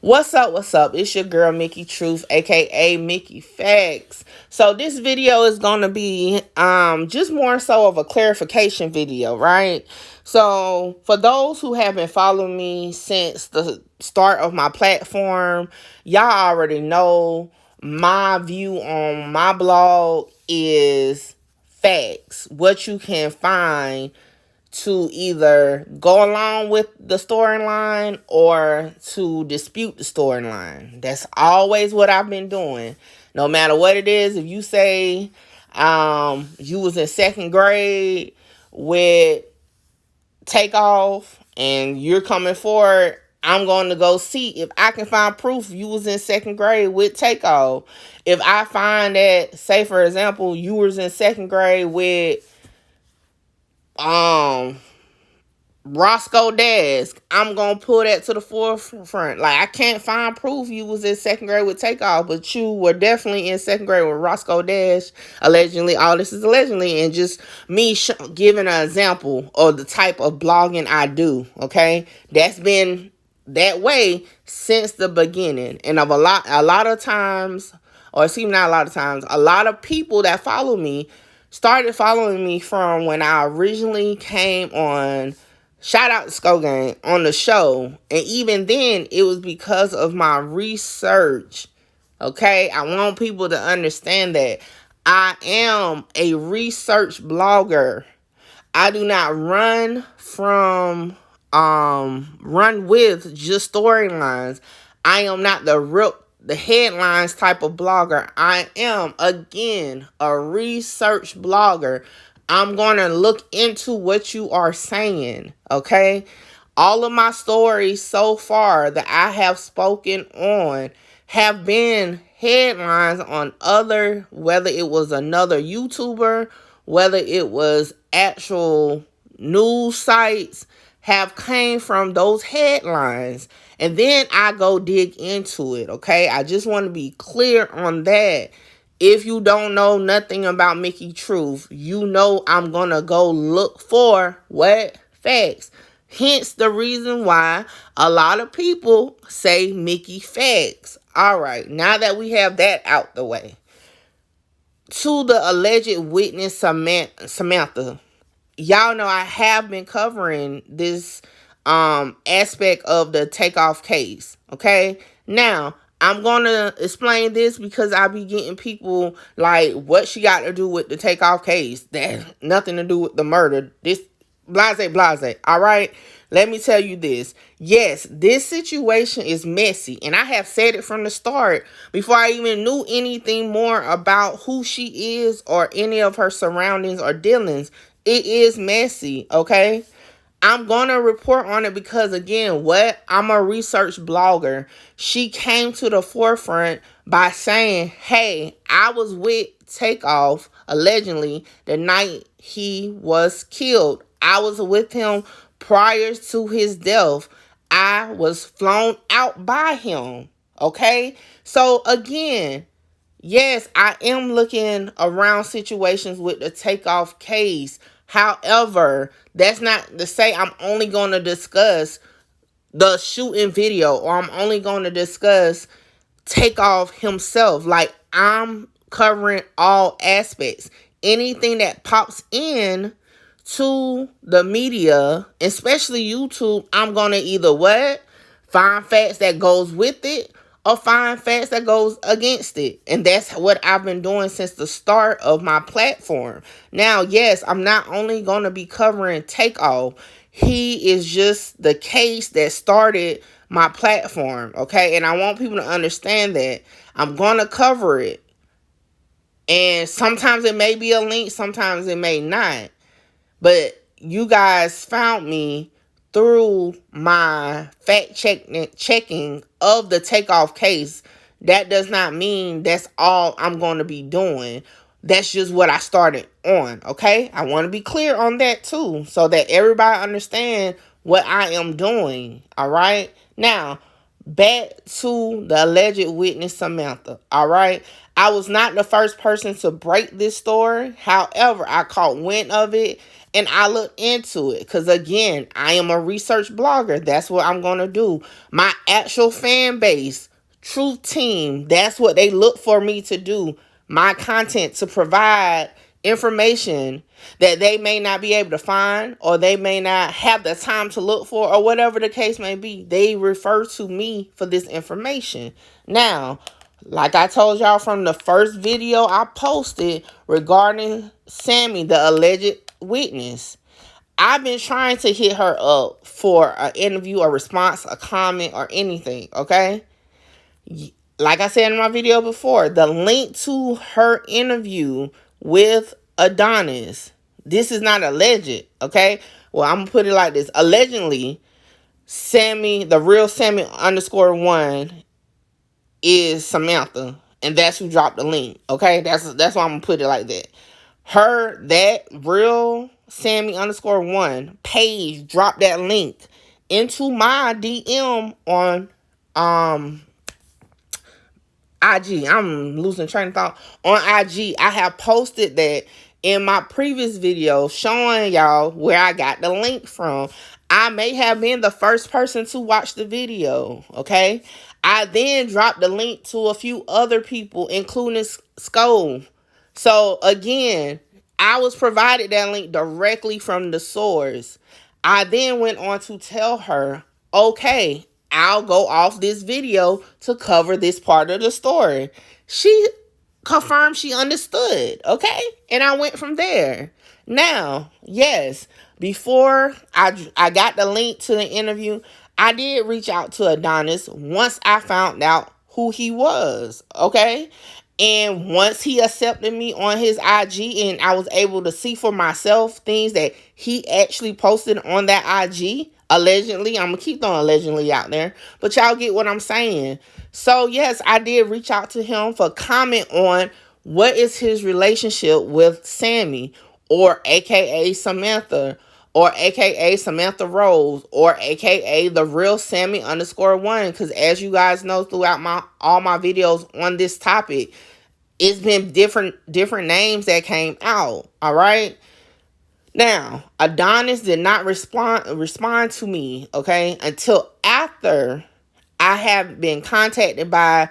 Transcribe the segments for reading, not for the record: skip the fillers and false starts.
What's up? What's up? It's your girl Mickey Truth, aka Mickey Facts. So this video is gonna be just more so of a clarification video, right? So for those who have been following me since the start of my platform, y'all already know my view on my blog is facts. What you can find to either go along with the storyline or to dispute the storyline. That's always what I've been doing. No matter what it is, if you say you was in second grade with Takeoff and you're coming forward, I'm going to go see if I can find proof you was in second grade with Takeoff. If I find that, say for example, you was in second grade with Roscoe Desk, I'm gonna pull that to the forefront. Like, I can't find proof you was in second grade with Takeoff, but you were definitely in second grade with Roscoe Dash, allegedly. All this is allegedly, and just me giving an example of the type of blogging I do. Okay, that's been that way since the beginning, and of a lot of times, or excuse me, not a lot of times, a lot of people that follow me started following me from when I originally came on. Shout out to Skull Gang on the show. And even then, it was because of my research. Okay? I want people to understand that I am a research blogger. I do not run with just storylines. I am not the headlines type of blogger. I am, again, a research blogger. I'm going to look into what you are saying, okay? All of my stories so far that I have spoken on have been headlines on whether it was another YouTuber, whether it was actual news sites, have came from those headlines. And then I go dig into it, okay? I just want to be clear on that. If you don't know nothing about Mickey Truth, you know I'm going to go look for what? Facts. Hence the reason why a lot of people say Mickey Facts. All right, now that we have that out the way. To the alleged witness Samantha. Y'all know I have been covering this aspect of the Takeoff case, okay? Now, I'm going to explain this because I be getting people like, what she got to do with the Takeoff case? That nothing to do with the murder. This blase. All right? Let me tell you this. Yes, this situation is messy. And I have said it from the start before I even knew anything more about who she is or any of her surroundings or dealings. It is messy, okay? I'm going to report on it because, again, I'm a research blogger. She came to the forefront by saying, hey, I was with Takeoff, allegedly, the night he was killed. I was with him prior to his death. I was flown out by him, okay? So, again, yes, I am looking around situations with the Takeoff case. However, that's not to say I'm only going to discuss the shooting video or I'm only going to discuss Takeoff himself. Like, I'm covering all aspects. Anything that pops in to the media, especially YouTube, I'm going to either find facts that goes with it or find facts that goes against it. And that's what I've been doing since the start of my platform. Now, yes, I'm not only going to be covering Takeoff. He is just the case that started my platform, okay? And I want people to understand that I'm going to cover it. And sometimes it may be a link, sometimes it may not. But you guys found me through my checking of the Takeoff case. That does not mean that's all I'm going to be doing. That's just what I started on, okay? I want to be clear on that too, so that everybody understand what I am doing, all right? Now, back to the alleged witness Samantha, all right? I was not the first person to break this story. However, I caught wind of it, And I looked into it because, again, I am a research blogger. That's what I'm going to do. My actual fan base, Truth Team, that's what they look for me to do. My content, to provide information that they may not be able to find, or they may not have the time to look for, or whatever the case may be. They refer to me for this information. Now, like I told y'all from the first video I posted regarding Sammy, the alleged witness, I've been trying to hit her up for an interview, a response, a comment, or anything, okay? Like I said in my video before, the link to her interview with Adonis, this is not alleged, okay? Well, I'm gonna put it like this. Allegedly, Sammy, the real Sammy _1 is Samantha, and that's who dropped the link, okay? That's why I'm gonna put it like that. That real Sammy _1 page dropped that link into my DM on IG. I'm losing train of thought. On IG, I have posted that in my previous video showing y'all where I got the link from. I may have been the first person to watch the video, okay? I then dropped the link to a few other people, including Skull. So, again, I was provided that link directly from the source. I then went on to tell her, okay, I'll go off this video to cover this part of the story. She confirmed she understood, okay? And I went from there. Now, yes, before I got the link to the interview, I did reach out to Adonis once I found out who he was, okay? And once he accepted me on his IG and I was able to see for myself things that he actually posted on that IG, allegedly, I'm going to keep throwing allegedly out there, but y'all get what I'm saying. So, yes, I did reach out to him for comment on what is his relationship with Sammy, or AKA Samantha, or AKA Samantha Rose, or AKA the real Sammy _1. Because as you guys know, throughout all my videos on this topic, it's been different names that came out. All right. Now, Adonis did not respond to me, okay, until after I have been contacted by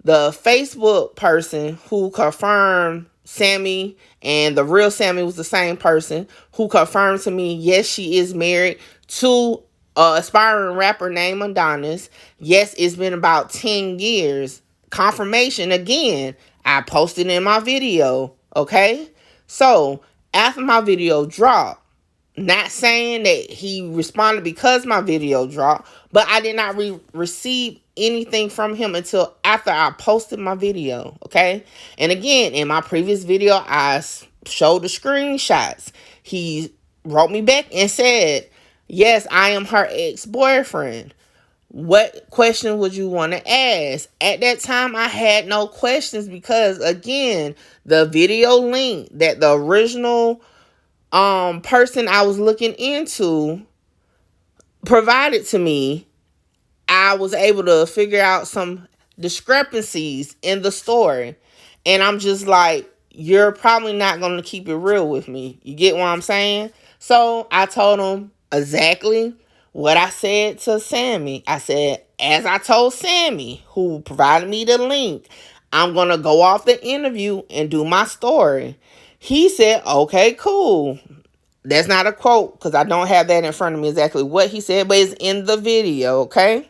the Facebook person who confirmed Sammy and the real Sammy was the same person, who confirmed to me, yes, she is married to an aspiring rapper named Adonis. Yes, it's been about 10 years. Confirmation again. I posted in my video, okay? So, after my video dropped, not saying that he responded because my video dropped, but I did not receive anything from him until after I posted my video, okay? And again, in my previous video, I showed the screenshots. He wrote me back and said, yes, I am her ex-boyfriend. What question would you want to ask? At that time, I had no questions because, again, the video link that the original person I was looking into provided to me, I was able to figure out some discrepancies in the story. And I'm just like, you're probably not going to keep it real with me. You get what I'm saying? So I told him exactly what I said to Sammy. I said, as I told Sammy, who provided me the link, I'm going to go off the interview and do my story. He said, okay, cool. That's not a quote because I don't have that in front of me exactly what he said, but it's in the video, okay?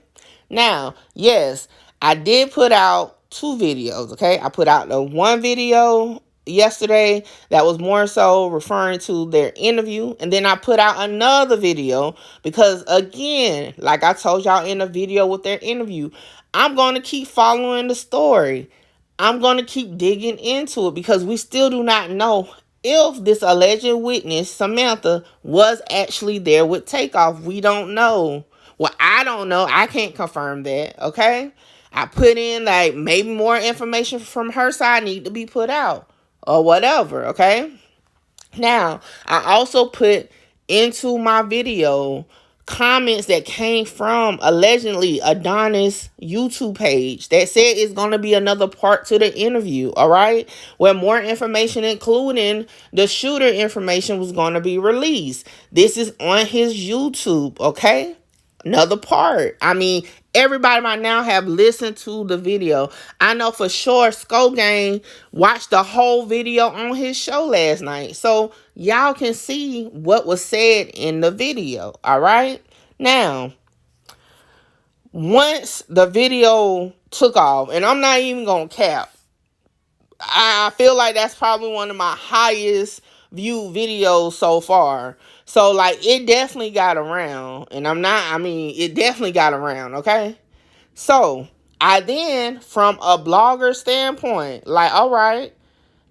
Now, yes, I did put out 2 videos, okay? I put out the one video yesterday that was more so referring to their interview, and then I put out another video because, again, like I told y'all in the video with their interview, I'm going to keep following the story. I'm going to keep digging into it because we still do not know if this alleged witness, Samantha, was actually there with Takeoff. We don't know. Well, I don't know. I can't confirm that, okay? I put in, like, maybe more information from her side need to be put out or whatever, okay? Now, I also put into my video comments that came from allegedly Adonis YouTube page that said it's going to be another part to the interview, all right, where more information, including the shooter information, was going to be released. This is on his YouTube, okay? Another part. I mean, everybody by now have listened to the video. I know for sure Scope Gang watched the whole video on his show last night. So y'all can see what was said in the video. All right. Now, once the video took off, and I'm not even going to cap, I feel like that's probably one of my highest viewed videos so far. So, like, it definitely got around. And it definitely got around, okay? So, I then, from a blogger standpoint, like, all right,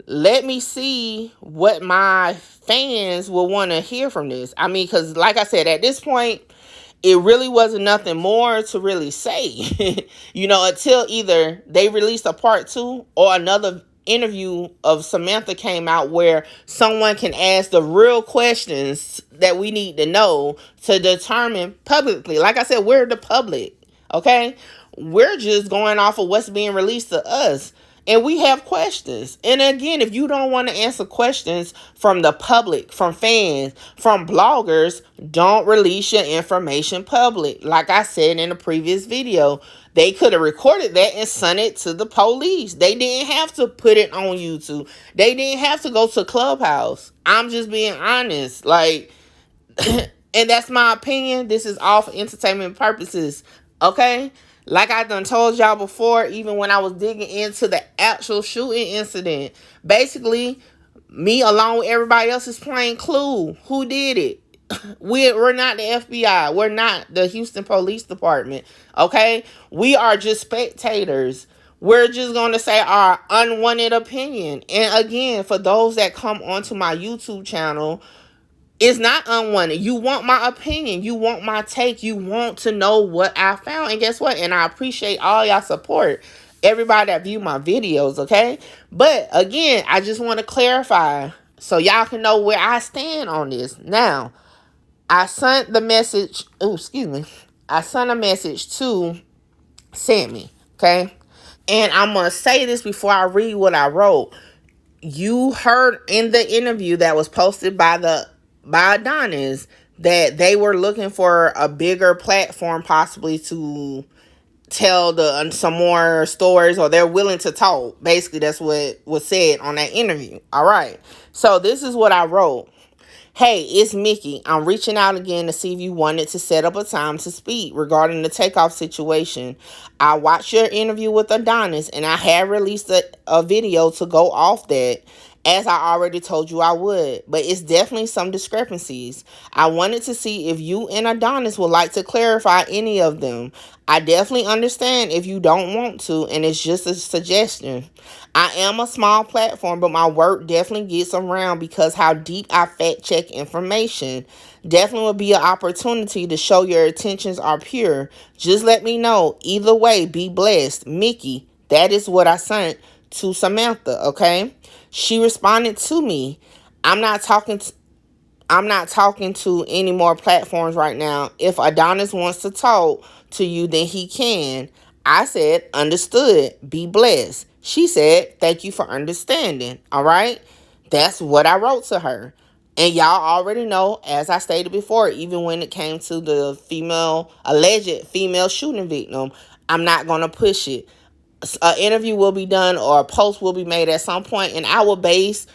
let me see what my fans will want to hear from this. I mean, because, like I said, at this point, it really wasn't nothing more to really say, until either they released a part 2 or another interview of Samantha came out where someone can ask the real questions that we need to know to determine publicly. Like I said, we're the public, okay? We're just going off of what's being released to us. And we have questions. And again, if you don't want to answer questions from the public, from fans, from bloggers, don't release your information public. Like I said in the previous video, they could have recorded that and sent it to the police. They didn't have to put it on YouTube. They didn't have to go to Clubhouse. I'm just being honest. Like, and that's my opinion. This is all for entertainment purposes. Okay? Like I done told y'all before, even when I was digging into the actual shooting incident, basically, me along with everybody else is playing Clue. Who did it? We're not the FBI. We're not the Houston Police Department. Okay? We are just spectators. We're just going to say our unwanted opinion. And again, for those that come onto my YouTube channel, it's not unwanted. You want my opinion. You want my take. You want to know what I found. And guess what? And I appreciate all y'all support. Everybody that view my videos, okay? But again, I just want to clarify so y'all can know where I stand on this. Now, I sent the message. Oh, excuse me. I sent a message to Sammy, okay? And I'm going to say this before I read what I wrote. You heard in the interview that was posted by Adonis that they were looking for a bigger platform possibly to tell some more stories, or they're willing to talk. Basically, that's what was said on that interview. All right. So this is what I wrote. Hey, it's Mickey. I'm reaching out again to see if you wanted to set up a time to speak regarding the Takeoff situation. I watched your interview with Adonis, and I had released a video to go off that, as I already told you I would. But it's definitely some discrepancies. I wanted to see if you and Adonis would like to clarify any of them. I definitely understand if you don't want to, and it's just a suggestion. I am a small platform, but my work definitely gets around because how deep I fact check information. Definitely will be an opportunity to show your intentions are pure. Just let me know. Either way, be blessed. Mickey, that is what I sent to Samantha, okay? She responded to me. I'm not talking to any more platforms right now. If Adonis wants to talk to you, then he can. I said, understood. Be blessed. She said, thank you for understanding. All right? That's what I wrote to her. And y'all already know, as I stated before, even when it came to the alleged female shooting victim, I'm not going to push it. An interview will be done or a post will be made at some point, and I will base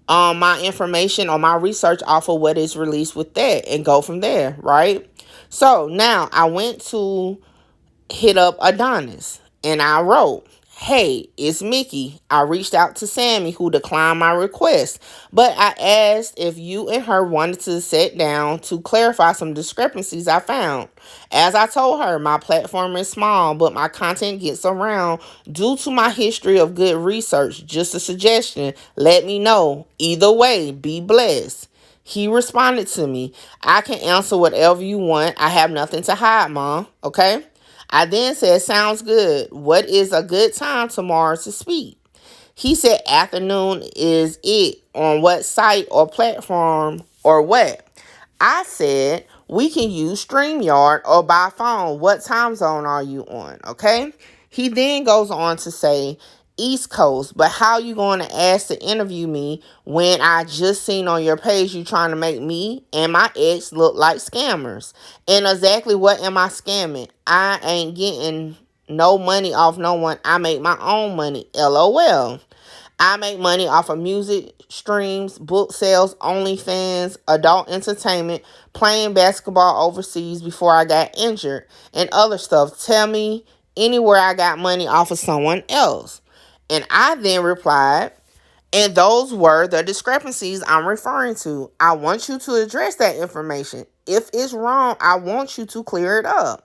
my information or my research off of what is released with that and go from there, right? So now I went to hit up Adonis and I wrote, hey, it's Mickey. I reached out to Sammy, who declined my request, but I asked if you and her wanted to sit down to clarify some discrepancies I found. As I told her, my platform is small, but my content gets around due to my history of good research. Just a suggestion. Let me know. Either way, be blessed. He responded to me, I can answer whatever you want. I have nothing to hide, Mom. Okay? I then said, sounds good. What is a good time tomorrow to speak? He said, afternoon is it. On what site or platform or what? I said, We can use StreamYard or by phone. What time zone are you on? Okay. He then goes on to say East Coast, but how you going to ask to interview me when I just seen on your page you trying to make me and my ex look like scammers? And exactly what am I scamming? I ain't getting no money off no one. I make my own money. LOL. I make money off of music streams, book sales, OnlyFans, adult entertainment, playing basketball overseas before I got injured, and other stuff. Tell me anywhere I got money off of someone else. And I then replied, and those were the discrepancies I'm referring to. I want you to address that information. If it's wrong, I want you to clear it up.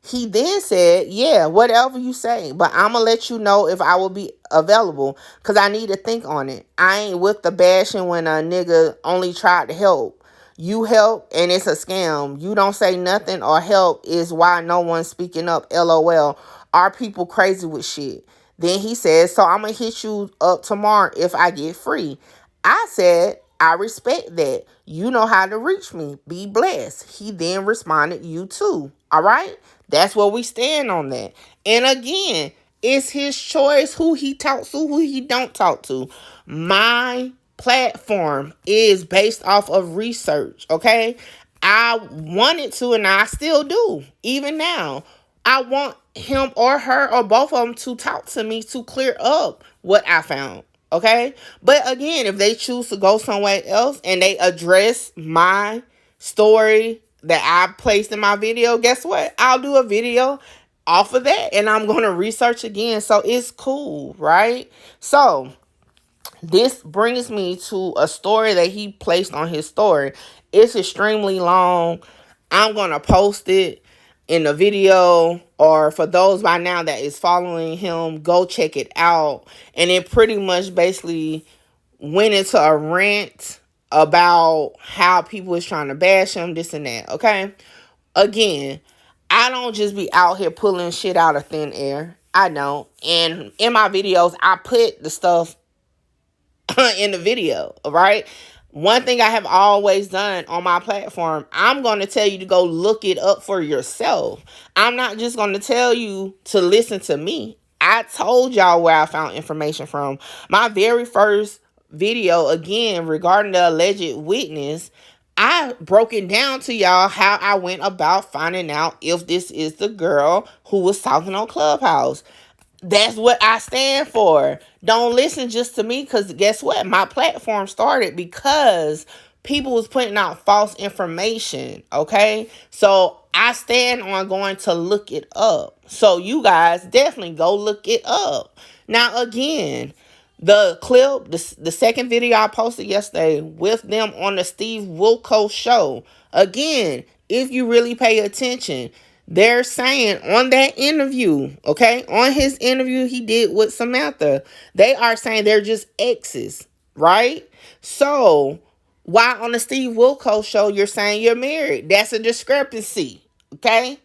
He then said, yeah, whatever you say, but I'm going to let you know if I will be available because I need to think on it. I ain't with the bashing when a nigga only tried to help. You help and it's a scam. You don't say nothing or help is why no one's speaking up. LOL. Are people crazy with shit? Then he says, so I'm going to hit you up tomorrow if I get free. I said, I respect that. You know how to reach me. Be blessed. He then responded, you too. All right? That's where we stand on that. And again, it's his choice who he talks to, who he don't talk to. My platform is based off of research, okay? I wanted to, and I still do, even now. I want him or her or both of them to talk to me to clear up what I found, okay? But again, if they choose to go somewhere else and they address my story that I placed in my video, guess what? I'll do a video off of that and I'm going to research again. So it's cool, right? So this brings me to a story that he placed on his story. It's extremely long. I'm going to post it in the video, or for those by now that is following him, go check it out. And it pretty much basically went into a rant about how people is trying to bash him, this and that, okay? Again, I don't just be out here pulling shit out of thin air. I don't. And in my videos, I put the stuff in the video, right? One thing I have always done on my platform, I'm going to tell you to go look it up for yourself. I'm not just going to tell you to listen to me. I told y'all where I found information from. My very first video, again, regarding the alleged witness, I broke it down to y'all how I went about finding out if this is the girl who was talking on Clubhouse. That's what I stand for. Don't listen just to me, because guess what? My platform started because people was putting out false information, okay? So I stand on going to look it up. So you guys definitely go look it up. Now, again, the clip, the second video I posted yesterday with them on the Steve Wilkos show. Again, if you really pay attention, they're saying on that interview, okay, on his interview he did with Samantha, they are saying they're just exes, right? So, why on the Steve Wilkos show you're saying you're married? That's a discrepancy, okay?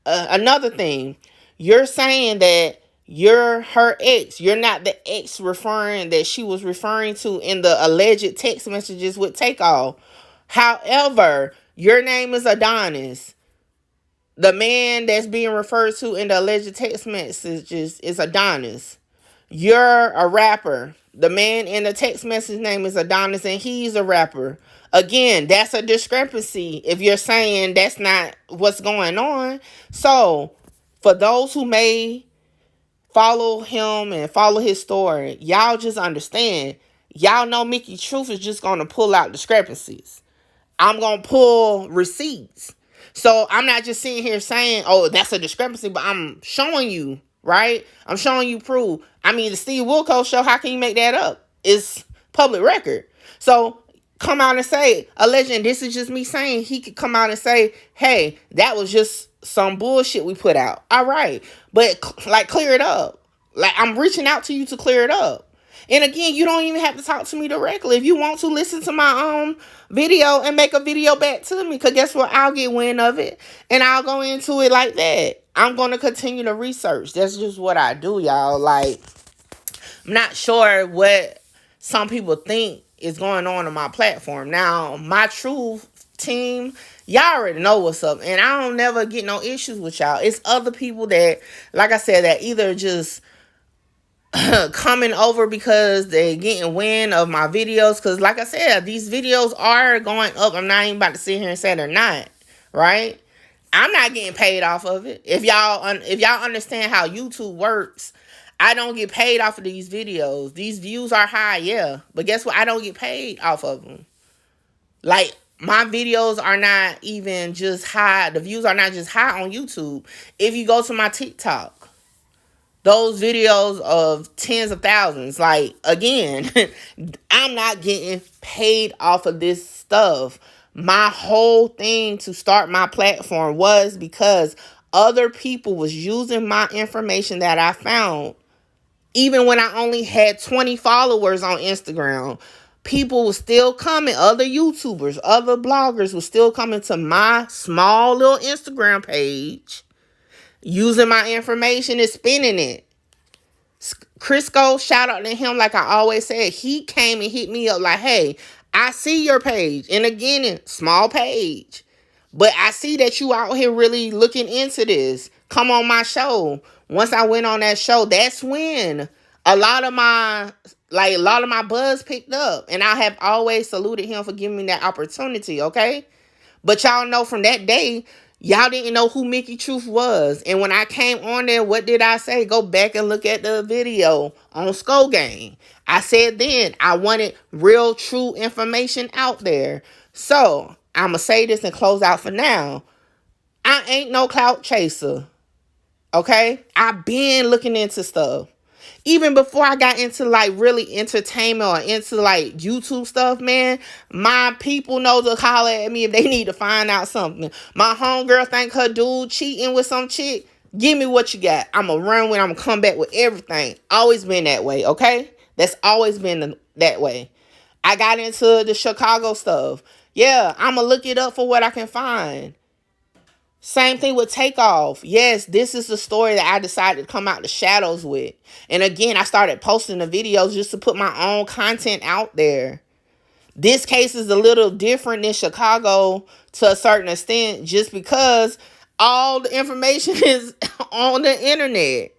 Another thing, you're saying that you're her ex. You're not the ex referring that she was referring to in the alleged text messages with Takeoff. However, your name is Adonis. The man that's being referred to in the alleged text messages is Adonis. You're a rapper. The man in the text message name is Adonis and he's a rapper. Again, that's a discrepancy if you're saying that's not what's going on. So, for those who may follow him and follow his story, y'all just understand. Y'all know Mickey Truth is just going to pull out discrepancies. I'm going to pull receipts. So I'm not just sitting here saying, oh, that's a discrepancy, but I'm showing you, right? I'm showing you proof. I mean, the Steve Wilkos show, how can you make that up? It's public record. So come out and say, a legend, this is just me saying, he could come out and say, hey, that was just some bullshit we put out. All right. But like, clear it up. Like, I'm reaching out to you to clear it up. And again, you don't even have to talk to me directly. If you want to listen to my video and make a video back to me, because guess what? I'll get wind of it and I'll go into it like that. I'm going to continue to research. That's just what I do, y'all. Like, I'm not sure what some people think is going on my platform. Now, my truth team, y'all already know what's up. And I don't never get no issues with y'all. It's other people that, like I said, that either just coming over because they getting wind of my videos. Because like I said, these videos are going up. I'm not even about to sit here and say they're not, right? I'm not getting paid off of it. If y'all understand how YouTube works, I don't get paid off of these videos. These views are high, yeah. But guess what? I don't get paid off of them. Like, my videos are not even just high. The views are not just high on YouTube. If you go to my TikTok, those videos of tens of thousands, like, again, I'm not getting paid off of this stuff. My whole thing to start my platform was because other people was using my information that I found. Even when I only had 20 followers on Instagram, people were still coming. Other YouTubers, other bloggers were still coming to my small little Instagram page, using my information and spinning it. Crisco, shout out to him. Like I always said, he came and hit me up like, hey, I see your page. And again, small page. But I see that you out here really looking into this. Come on my show. Once I went on that show, that's when a lot of my buzz picked up. And I have always saluted him for giving me that opportunity, okay? But y'all know from that day, y'all didn't know who Mickey Truth was. And when I came on there, what did I say? Go back and look at the video on Skull Gang. I said then I wanted real, true information out there. So I'm going to say this and close out for now. I ain't no clout chaser. Okay? I've been looking into stuff. Even before I got into like really entertainment or into like YouTube stuff, man, my people know to holler at me if they need to find out something. My homegirl think her dude cheating with some chick. Give me what you got. I'm going to run with it. I'm going to come back with everything. Always been that way, okay? That's always been that way. I got into the Chicago stuff. Yeah, I'm going to look it up for what I can find. Same thing with Takeoff. Yes, this is the story that I decided to come out the shadows with. And again, I started posting the videos just to put my own content out there. This case is a little different than Chicago to a certain extent just because all the information is on the internet.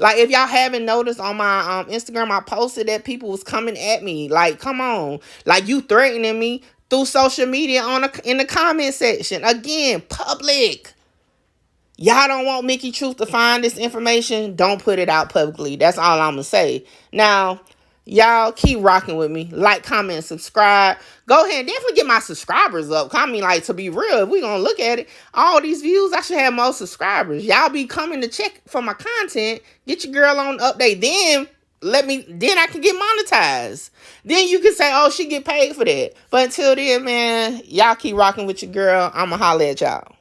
Like, if y'all haven't noticed on my Instagram, I posted that people was coming at me. Like, come on. Like, you threatening me through social media in the comment section. Again, public. Y'all don't want Mickey Truth to find this information? Don't put it out publicly. That's all I'm going to say. Now, y'all keep rocking with me. Like, comment, and subscribe. Go ahead and definitely get my subscribers up. I mean, like, to be real, if we're going to look at it, all these views, I should have more subscribers. Y'all be coming to check for my content. Get your girl on update. Then I can get monetized. Then you can say, oh, she get paid for that. But until then, man, y'all keep rocking with your girl. I'ma holler at y'all.